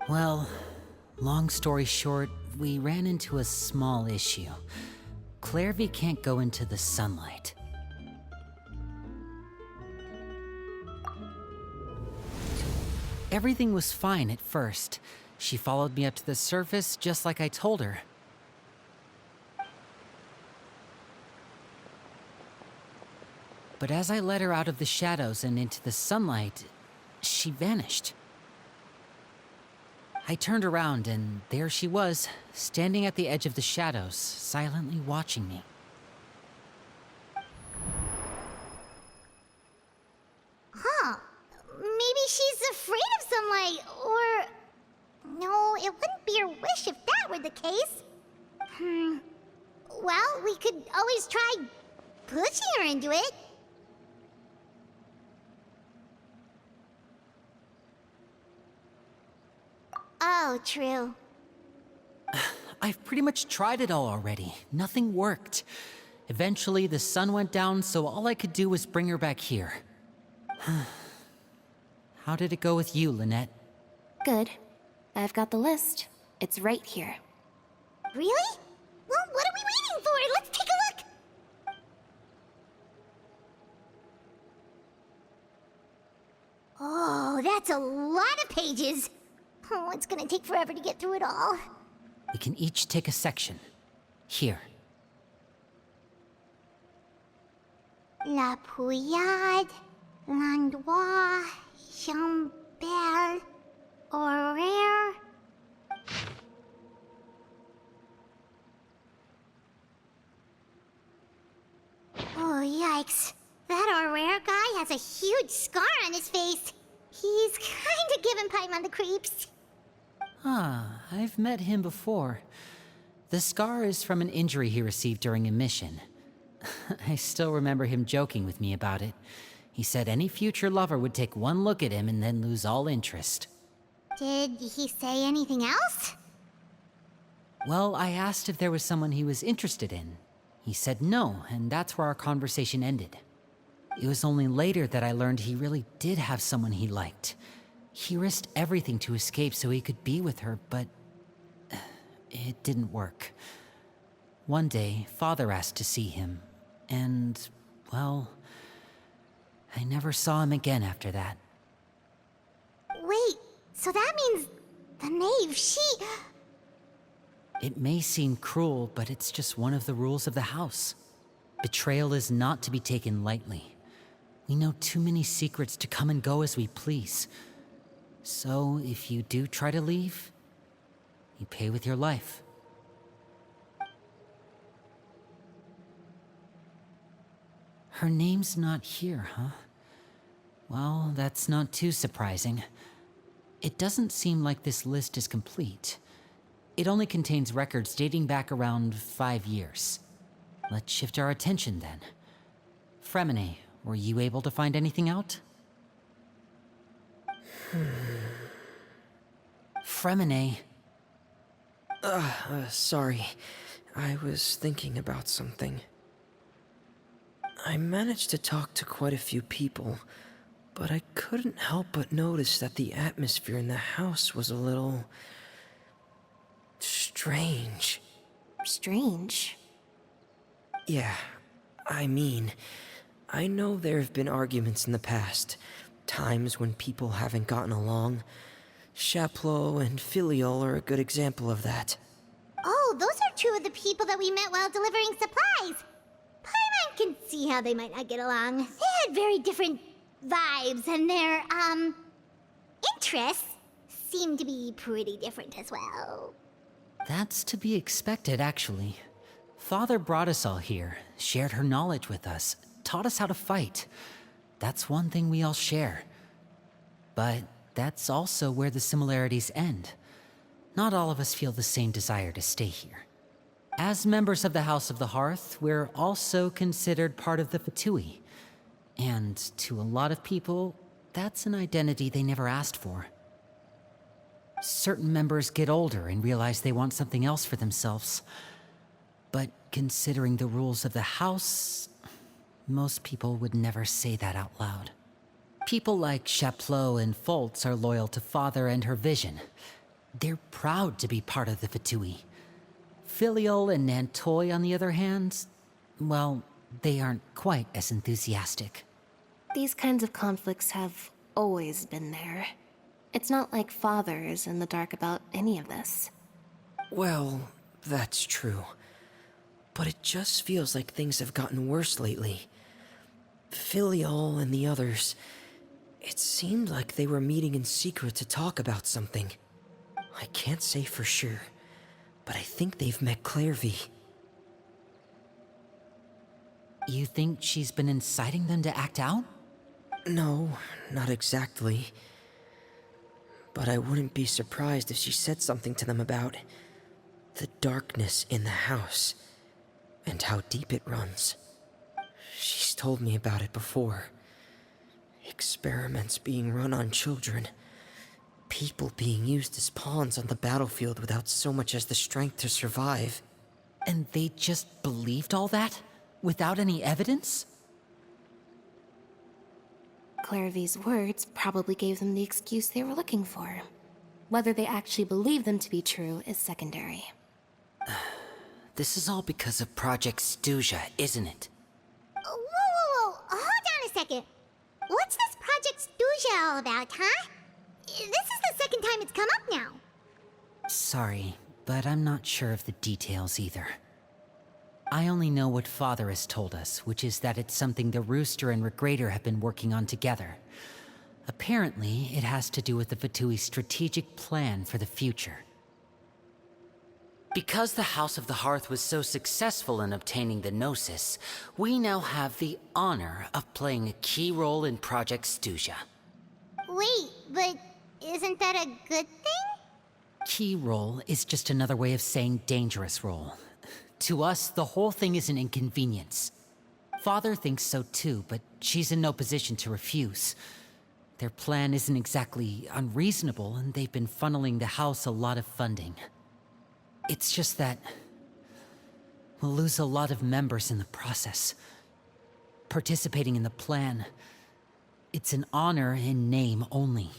Well, long story short, we ran into a small issue. CLERVIE can't go into the sunlight. Everything was fine at first. She followed me up to the surface just like I told her. But as I led her out of the shadows and into the sunlight, she vanished. I turned around and there she was, standing at the edge of the shadows, silently watching me. Huh. Maybe she's afraid of sunlight, or... No, it wouldn't be her wish if that were the case. Well, we could always try pushing her into it. Oh, true. I've pretty much tried it all already. Nothing worked. Eventually, the sun went down, so all I could do was bring her back here. How did it go with you, Lynette? Good. I've got the list. It's right here. Really? Well, what are we waiting for? Let's take a look! Oh, that's a lot of pages. Oh, it's gonna take forever to get through it all. We can each take a section. Here. La Pouillade, L'Endroit, Chambel, Horaire. Oh, yikes. That Horaire guy has a huge scar on his face. He's kinda giving Paimon the creeps. I've met him before. The scar is from an injury he received during a mission. I still remember him joking with me about it. He said any future lover would take one look at him and then lose all interest. Did he say anything else? Well, I asked if there was someone he was interested in. He said no, and that's where our conversation ended. It was only later that I learned he really did have someone he liked. He risked everything to escape so he could be with her, but it didn't work. One day, Father asked to see him, and, well, I never saw him again after that. Wait, so that means the knave, she... It may seem cruel, but it's just one of the rules of the house. Betrayal is not to be taken lightly. We know too many secrets to come and go as we please. So, if you do try to leave, you pay with your life. Her name's not here, huh? Well, that's not too surprising. It doesn't seem like this list is complete. It only contains records dating back around 5 years. Let's shift our attention then. Fremine, were you able to find anything out? Fremine. Sorry. I was thinking about something. I managed to talk to quite a few people, but I couldn't help but notice that the atmosphere in the house was a little... strange. Strange. Yeah, I mean, I know there have been arguments in the past, times when people haven't gotten along. Chaplot and Filial are a good example of that. Oh, those are two of the people that we met while delivering supplies. Paimon can see how they might not get along. They had very different vibes, and their, interests seem to be pretty different as well. That's to be expected, actually. Father brought us all here, shared her knowledge with us, taught us how to fight. That's one thing we all share. But that's also where the similarities end. Not all of us feel the same desire to stay here. As members of the House of the Hearth, we're also considered part of the Fatui. And to a lot of people, that's an identity they never asked for. Certain members get older and realize they want something else for themselves. But considering the rules of the house, most people would never say that out loud. People like Chaplot and Foltz are loyal to Father and her vision. They're proud to be part of the Fatui. Filial and Nantoy, on the other hand, well, they aren't quite as enthusiastic. These kinds of conflicts have always been there. It's not like Father is in the dark about any of this. Well, that's true. But it just feels like things have gotten worse lately. Filial and the others, it seemed like they were meeting in secret to talk about something. I can't say for sure, but I think they've met CLERVIE. You think she's been inciting them to act out? No, not exactly. But I wouldn't be surprised if she said something to them about the darkness in the house and how deep it runs. She's told me about it before. Experiments being run on children. People being used as pawns on the battlefield without so much as the strength to survive. And they just believed all that? Without any evidence? CLERVIE's words probably gave them the excuse they were looking for. Whether they actually believe them to be true is secondary. This is all because of Project Stuja, isn't it? Whoa. Hold on a second. What's this Project Stuja all about, huh? This is the second time it's come up now. Sorry, but I'm not sure of the details either. I only know what Father has told us, which is that it's something the Rooster and Regrader have been working on together. Apparently, it has to do with the Fatui's strategic plan for the future. Because the House of the Hearth was so successful in obtaining the Gnosis, we now have the honor of playing a key role in Project Stuja. Wait, but isn't that a good thing? Key role is just another way of saying dangerous role. To us, the whole thing is an inconvenience. Father thinks so too, but she's in no position to refuse. Their plan isn't exactly unreasonable, and they've been funneling the house a lot of funding. It's just that we'll lose a lot of members in the process. Participating in the plan, it's an honor in name only.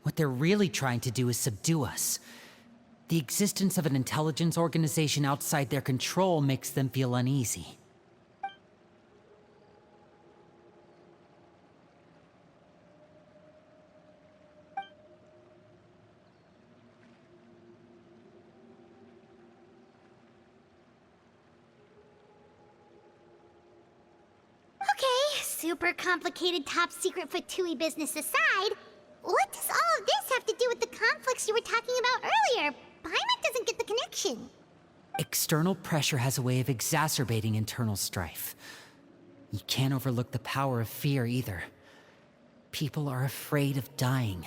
What they're really trying to do is subdue us. The existence of an intelligence organization outside their control makes them feel uneasy. Okay, super complicated top secret Fatui business aside, what does all of this have to do with the conflicts you were talking about earlier? Paimon doesn't get the connection. External pressure has a way of exacerbating internal strife. You can't overlook the power of fear either. People are afraid of dying,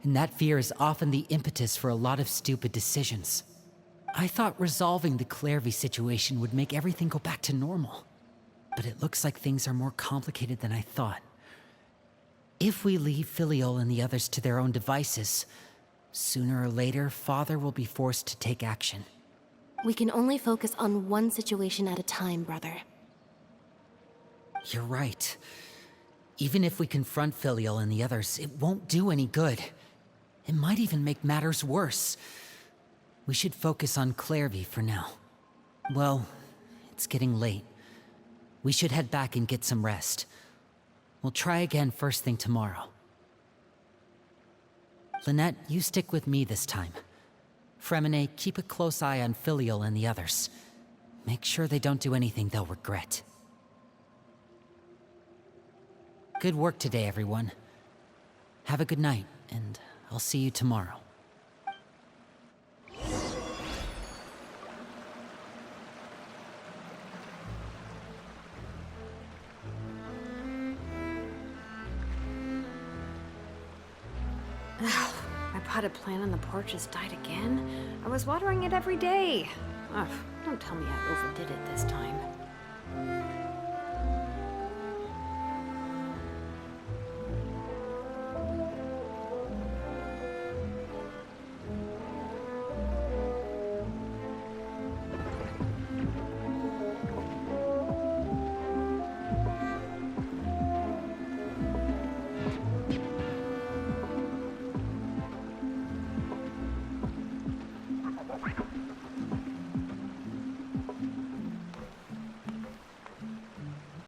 and that fear is often the impetus for a lot of stupid decisions. I thought resolving the CLERVIE situation would make everything go back to normal, but it looks like things are more complicated than I thought. If we leave Filial and the others to their own devices, sooner or later, Father will be forced to take action. We can only focus on one situation at a time, brother. You're right. Even if we confront Filial and the others, it won't do any good. It might even make matters worse. We should focus on CLERVIE for now. Well, it's getting late. We should head back and get some rest. We'll try again first thing tomorrow. Lynette, you stick with me this time. Fremine, keep a close eye on Filial and the others. Make sure they don't do anything they'll regret. Good work today, everyone. Have a good night, and I'll see you tomorrow. My potted plant on the porch has died again. I was watering it every day. Ugh, don't tell me I overdid it this time.